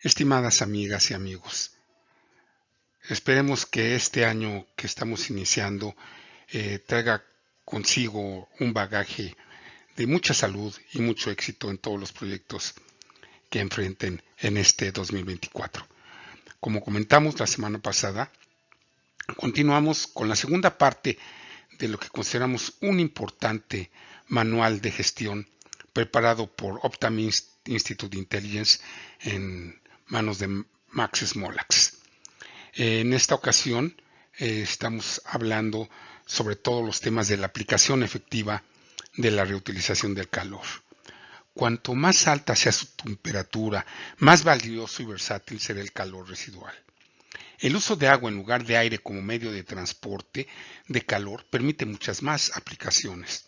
Estimadas amigas y amigos, esperemos que este año que estamos iniciando traiga consigo un bagaje de mucha salud y mucho éxito en todos los proyectos que enfrenten en este 2024. Como comentamos la semana pasada, continuamos con la segunda parte de lo que consideramos un importante manual de gestión preparado por Optam Institute Intelligence en manos de Max Smolax. En esta ocasión estamos hablando sobre todos los temas de la aplicación efectiva de la reutilización del calor. Cuanto más alta sea su temperatura, más valioso y versátil será el calor residual. El uso de agua en lugar de aire como medio de transporte de calor permite muchas más aplicaciones.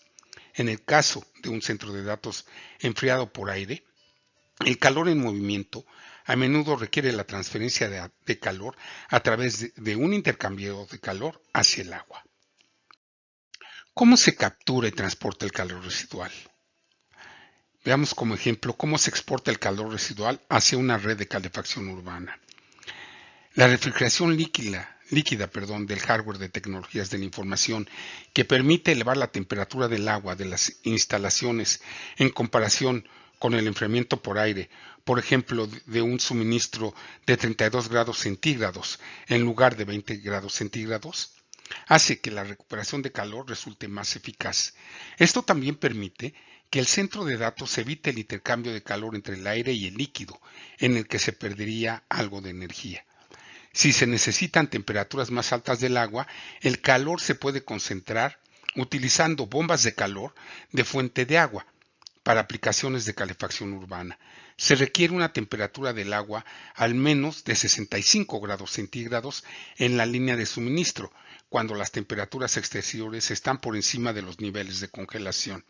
En el caso de un centro de datos enfriado por aire, el calor en movimiento a menudo requiere la transferencia de calor a través de un intercambio de calor hacia el agua. ¿Cómo se captura y transporta el calor residual? Veamos como ejemplo cómo se exporta el calor residual hacia una red de calefacción urbana. La refrigeración líquida del hardware de tecnologías de la información que permite elevar la temperatura del agua de las instalaciones en comparación con el enfriamiento por aire, por ejemplo, de un suministro de 32 grados centígrados en lugar de 20 grados centígrados, hace que la recuperación de calor resulte más eficaz. Esto también permite que el centro de datos evite el intercambio de calor entre el aire y el líquido, en el que se perdería algo de energía. Si se necesitan temperaturas más altas del agua, el calor se puede concentrar utilizando bombas de calor de fuente de agua para aplicaciones de calefacción urbana. Se requiere una temperatura del agua al menos de 65 grados centígrados en la línea de suministro, cuando las temperaturas exteriores están por encima de los niveles de congelación.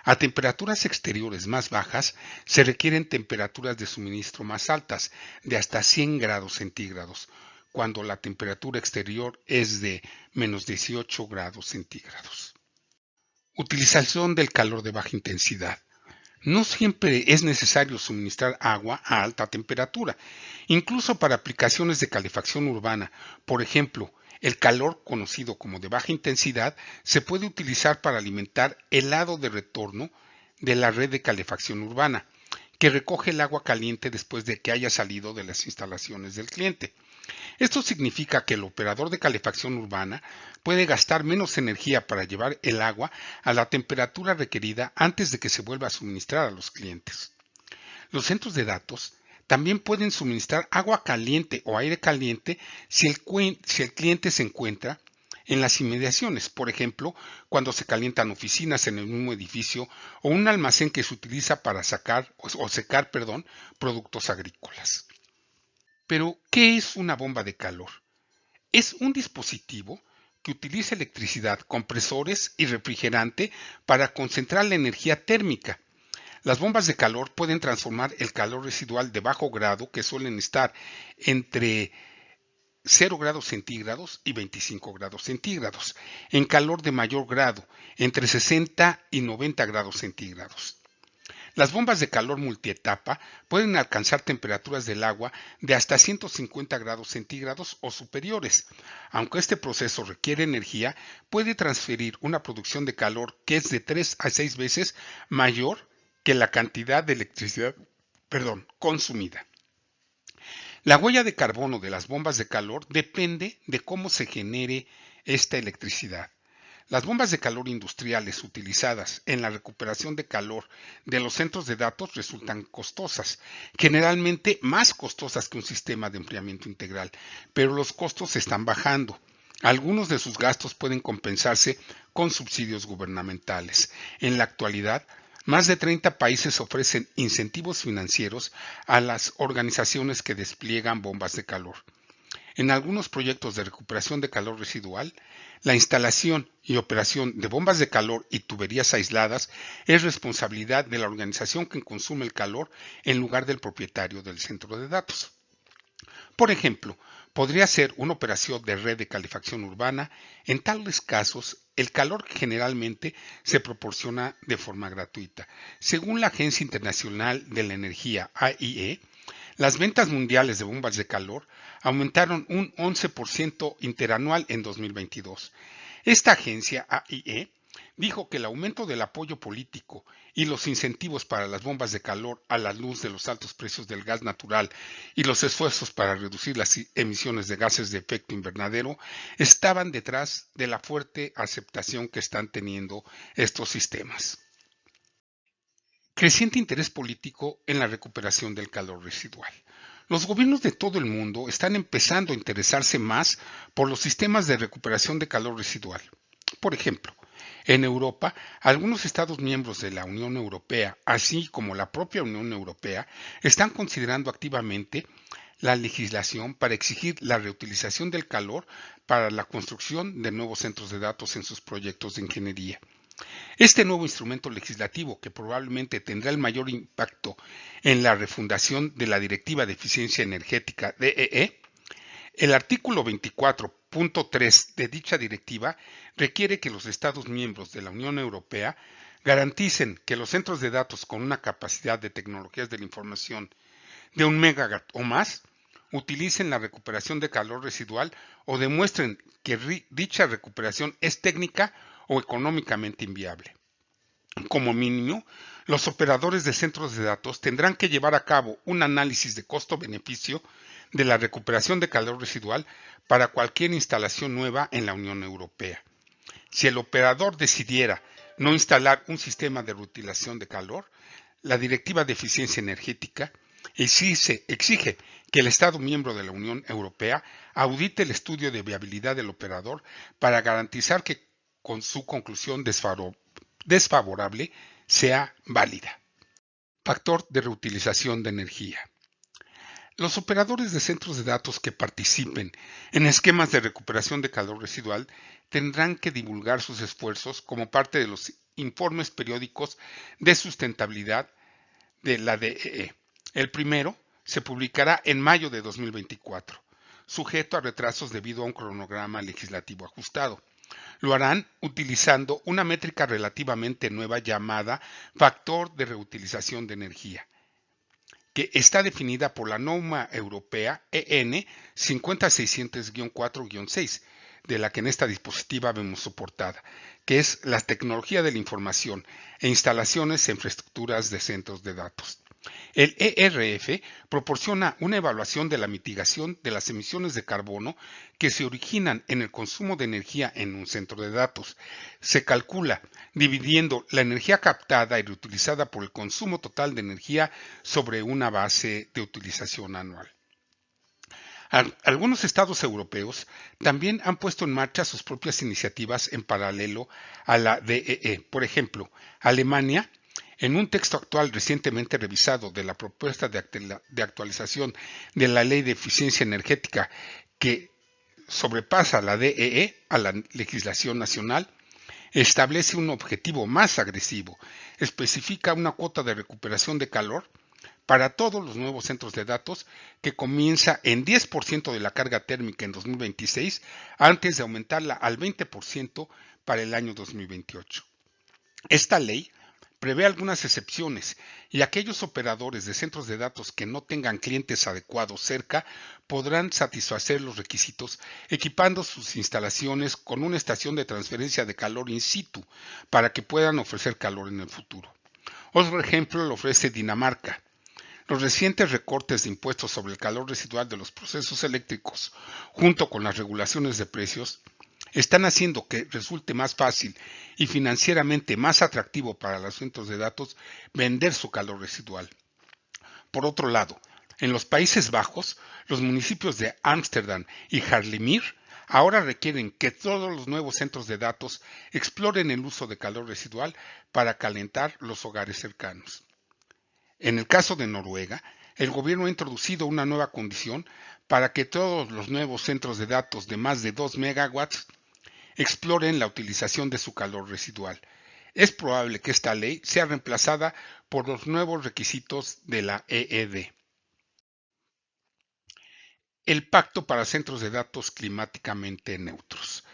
A temperaturas exteriores más bajas se requieren temperaturas de suministro más altas, de hasta 100 grados centígrados, cuando la temperatura exterior es de menos 18 grados centígrados. Utilización del calor de baja intensidad. No siempre es necesario suministrar agua a alta temperatura, incluso para aplicaciones de calefacción urbana. Por ejemplo, el calor conocido como de baja intensidad se puede utilizar para alimentar el lado de retorno de la red de calefacción urbana, que recoge el agua caliente después de que haya salido de las instalaciones del cliente. Esto significa que el operador de calefacción urbana puede gastar menos energía para llevar el agua a la temperatura requerida antes de que se vuelva a suministrar a los clientes. Los centros de datos también pueden suministrar agua caliente o aire caliente si el cliente se encuentra en las inmediaciones, por ejemplo, cuando se calientan oficinas en el mismo edificio o un almacén que se utiliza para secar productos agrícolas. Pero, ¿qué es una bomba de calor? Es un dispositivo que utiliza electricidad, compresores y refrigerante para concentrar la energía térmica. Las bombas de calor pueden transformar el calor residual de bajo grado, que suelen estar entre 0 grados centígrados y 25 grados centígrados, en calor de mayor grado, entre 60 y 90 grados centígrados. Las bombas de calor multietapa pueden alcanzar temperaturas del agua de hasta 150 grados centígrados o superiores. Aunque este proceso requiere energía, puede transferir una producción de calor que es de 3 a 6 veces mayor que la cantidad de electricidad consumida. La huella de carbono de las bombas de calor depende de cómo se genere esta electricidad. Las bombas de calor industriales utilizadas en la recuperación de calor de los centros de datos resultan costosas, generalmente más costosas que un sistema de enfriamiento integral, pero los costos están bajando. Algunos de sus gastos pueden compensarse con subsidios gubernamentales. En la actualidad, más de 30 países ofrecen incentivos financieros a las organizaciones que despliegan bombas de calor. En algunos proyectos de recuperación de calor residual, la instalación y operación de bombas de calor y tuberías aisladas es responsabilidad de la organización que consume el calor en lugar del propietario del centro de datos. Por ejemplo, podría ser una operación de red de calefacción urbana. En tales casos, el calor generalmente se proporciona de forma gratuita. Según la Agencia Internacional de la Energía, AIE, Las ventas mundiales de bombas de calor aumentaron un 11% interanual en 2022. Esta agencia, AIE, dijo que el aumento del apoyo político y los incentivos para las bombas de calor a la luz de los altos precios del gas natural y los esfuerzos para reducir las emisiones de gases de efecto invernadero estaban detrás de la fuerte aceptación que están teniendo estos sistemas. Creciente interés político en la recuperación del calor residual. Los gobiernos de todo el mundo están empezando a interesarse más por los sistemas de recuperación de calor residual. Por ejemplo, en Europa, algunos Estados miembros de la Unión Europea, así como la propia Unión Europea, están considerando activamente la legislación para exigir la reutilización del calor para la construcción de nuevos centros de datos en sus proyectos de ingeniería. Este nuevo instrumento legislativo, que probablemente tendrá el mayor impacto en la refundación de la Directiva de Eficiencia Energética DEE, el artículo 24.3 de dicha directiva requiere que los Estados miembros de la Unión Europea garanticen que los centros de datos con una capacidad de tecnologías de la información de 1 MW o más utilicen la recuperación de calor residual o demuestren que dicha recuperación es técnica o económicamente inviable. Como mínimo, los operadores de centros de datos tendrán que llevar a cabo un análisis de costo-beneficio de la recuperación de calor residual para cualquier instalación nueva en la Unión Europea. Si el operador decidiera no instalar un sistema de reutilización de calor, la Directiva de Eficiencia Energética exige que el Estado miembro de la Unión Europea audite el estudio de viabilidad del operador para garantizar que con su conclusión desfavorable sea válida. Factor de reutilización de energía. Los operadores de centros de datos que participen en esquemas de recuperación de calor residual tendrán que divulgar sus esfuerzos como parte de los informes periódicos de sustentabilidad de la DEE. El primero se publicará en mayo de 2024, sujeto a retrasos debido a un cronograma legislativo ajustado. Lo harán utilizando una métrica relativamente nueva llamada factor de reutilización de energía, que está definida por la norma europea EN 50600-4-6, de la que en esta diapositiva vemos soportada, que es la tecnología de la información e instalaciones e infraestructuras de centros de datos. El ERF proporciona una evaluación de la mitigación de las emisiones de carbono que se originan en el consumo de energía en un centro de datos. Se calcula dividiendo la energía captada y reutilizada por el consumo total de energía sobre una base de utilización anual. Algunos estados europeos también han puesto en marcha sus propias iniciativas en paralelo a la DEE. Por ejemplo, Alemania, en un texto actual recientemente revisado de la propuesta de actualización de la Ley de Eficiencia Energética que sobrepasa la DEE a la legislación nacional, establece un objetivo más agresivo, especifica una cuota de recuperación de calor para todos los nuevos centros de datos que comienza en 10% de la carga térmica en 2026 antes de aumentarla al 20% para el año 2028. Esta ley prevé algunas excepciones y aquellos operadores de centros de datos que no tengan clientes adecuados cerca podrán satisfacer los requisitos equipando sus instalaciones con una estación de transferencia de calor in situ para que puedan ofrecer calor en el futuro. Otro ejemplo lo ofrece Dinamarca. Los recientes recortes de impuestos sobre el calor residual de los procesos eléctricos, junto con las regulaciones de precios, están haciendo que resulte más fácil y financieramente más atractivo para los centros de datos vender su calor residual. Por otro lado, en los Países Bajos, los municipios de Ámsterdam y Haarlemmermeer ahora requieren que todos los nuevos centros de datos exploren el uso de calor residual para calentar los hogares cercanos. En el caso de Noruega, el gobierno ha introducido una nueva condición para que todos los nuevos centros de datos de más de 2 megawatts exploren la utilización de su calor residual. Es probable que esta ley sea reemplazada por los nuevos requisitos de la EED. El Pacto para Centros de Datos Climáticamente Neutros.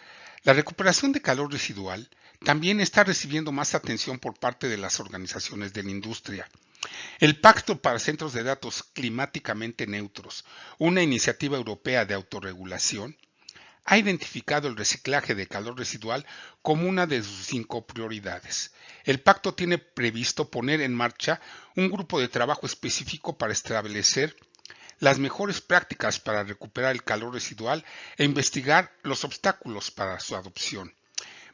La recuperación de calor residual también está recibiendo más atención por parte de las organizaciones de la industria. El Pacto para Centros de Datos Climáticamente Neutros, una iniciativa europea de autorregulación, ha identificado el reciclaje de calor residual como una de sus 5 prioridades. El pacto tiene previsto poner en marcha un grupo de trabajo específico para establecer las mejores prácticas para recuperar el calor residual e investigar los obstáculos para su adopción.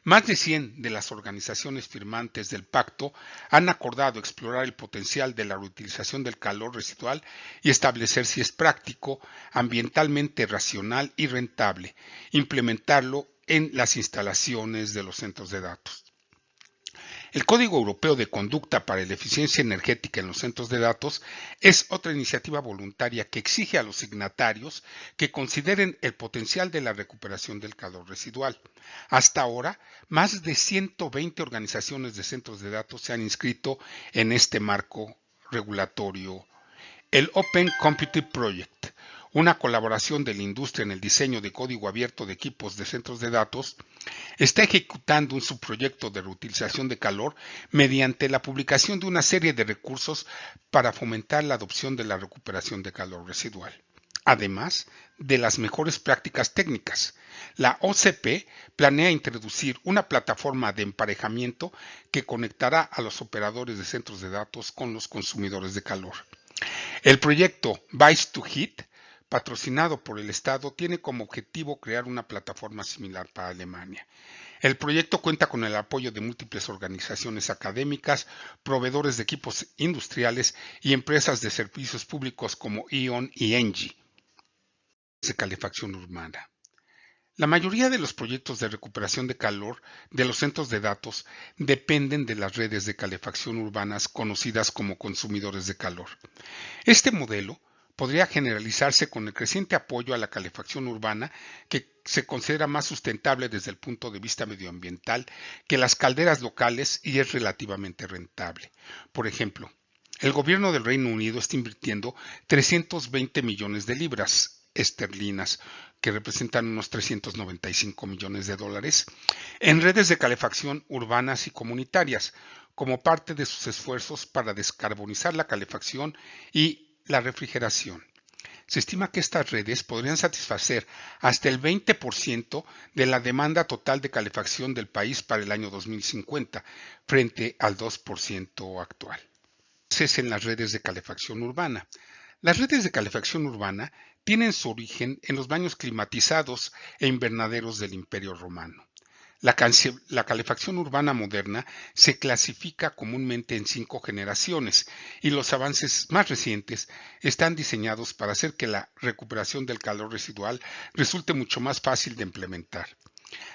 Más de 100 de las organizaciones firmantes del pacto han acordado explorar el potencial de la reutilización del calor residual y establecer si es práctico, ambientalmente racional y rentable implementarlo en las instalaciones de los centros de datos. El Código Europeo de Conducta para la Eficiencia Energética en los Centros de Datos es otra iniciativa voluntaria que exige a los signatarios que consideren el potencial de la recuperación del calor residual. Hasta ahora, más de 120 organizaciones de centros de datos se han inscrito en este marco regulatorio. El Open Computing Project, una colaboración de la industria en el diseño de código abierto de equipos de centros de datos, está ejecutando un subproyecto de reutilización de calor mediante la publicación de una serie de recursos para fomentar la adopción de la recuperación de calor residual, además de las mejores prácticas técnicas. La OCP planea introducir una plataforma de emparejamiento que conectará a los operadores de centros de datos con los consumidores de calor. El proyecto Vice to Heat, patrocinado por el Estado, tiene como objetivo crear una plataforma similar para Alemania. El proyecto cuenta con el apoyo de múltiples organizaciones académicas, proveedores de equipos industriales y empresas de servicios públicos como E.ON y ENGIE. De calefacción urbana. La mayoría de los proyectos de recuperación de calor de los centros de datos dependen de las redes de calefacción urbanas conocidas como consumidores de calor. Este modelo podría generalizarse con el creciente apoyo a la calefacción urbana, que se considera más sustentable desde el punto de vista medioambiental que las calderas locales y es relativamente rentable. Por ejemplo, el gobierno del Reino Unido está invirtiendo 320 millones de libras esterlinas, que representan unos 395 millones de dólares, en redes de calefacción urbanas y comunitarias, como parte de sus esfuerzos para descarbonizar la calefacción y la refrigeración. Se estima que estas redes podrían satisfacer hasta el 20% de la demanda total de calefacción del país para el año 2050, frente al 2% actual. En las redes de calefacción urbana. Las redes de calefacción urbana tienen su origen en los baños climatizados e invernaderos del Imperio Romano. La calefacción urbana moderna se clasifica comúnmente en 5 generaciones y los avances más recientes están diseñados para hacer que la recuperación del calor residual resulte mucho más fácil de implementar.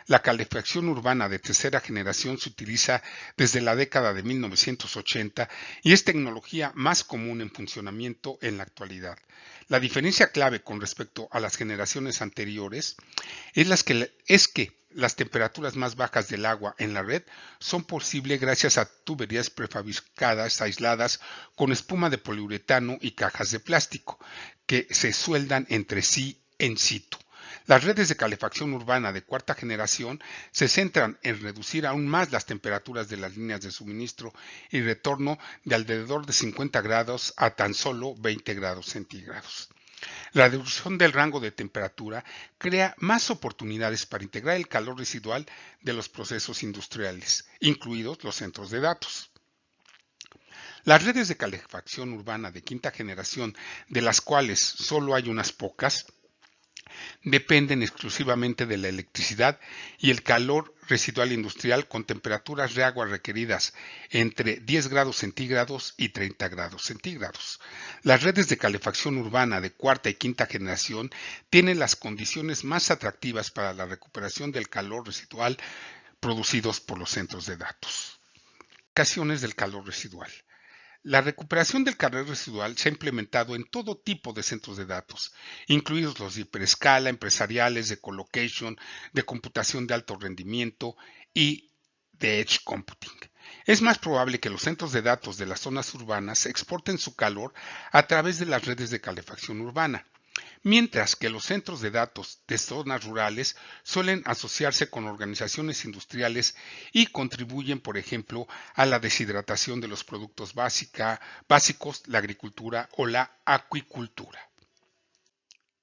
La calefacción urbana de tercera generación se utiliza desde la década de 1980 y es tecnología más común en funcionamiento en la actualidad. La diferencia clave con respecto a las generaciones anteriores es que las temperaturas más bajas del agua en la red son posibles gracias a tuberías prefabricadas aisladas con espuma de poliuretano y cajas de plástico que se sueldan entre sí en situ. Las redes de calefacción urbana de cuarta generación se centran en reducir aún más las temperaturas de las líneas de suministro y retorno de alrededor de 50 grados a tan solo 20 grados centígrados. La reducción del rango de temperatura crea más oportunidades para integrar el calor residual de los procesos industriales, incluidos los centros de datos. Las redes de calefacción urbana de quinta generación, de las cuales solo hay unas pocas, dependen exclusivamente de la electricidad y el calor residual industrial con temperaturas de agua requeridas entre 10 grados centígrados y 30 grados centígrados. Las redes de calefacción urbana de cuarta y quinta generación tienen las condiciones más atractivas para la recuperación del calor residual producidos por los centros de datos. Aplicaciones del calor residual. La recuperación del calor residual se ha implementado en todo tipo de centros de datos, incluidos los de hiperescala, empresariales, de colocation, de computación de alto rendimiento y de edge computing. Es más probable que los centros de datos de las zonas urbanas exporten su calor a través de las redes de calefacción urbana, mientras que los centros de datos de zonas rurales suelen asociarse con organizaciones industriales y contribuyen, por ejemplo, a la deshidratación de los productos básicos, la agricultura o la acuicultura.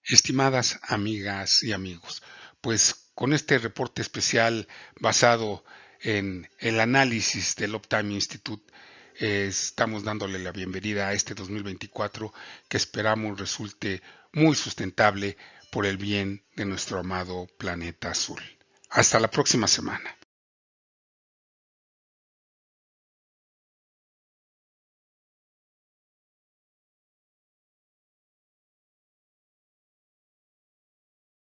Estimadas amigas y amigos, pues con este reporte especial basado en el análisis del Uptime Institute, estamos dándole la bienvenida a este 2024 que esperamos resulte muy sustentable por el bien de nuestro amado planeta azul. Hasta la próxima semana.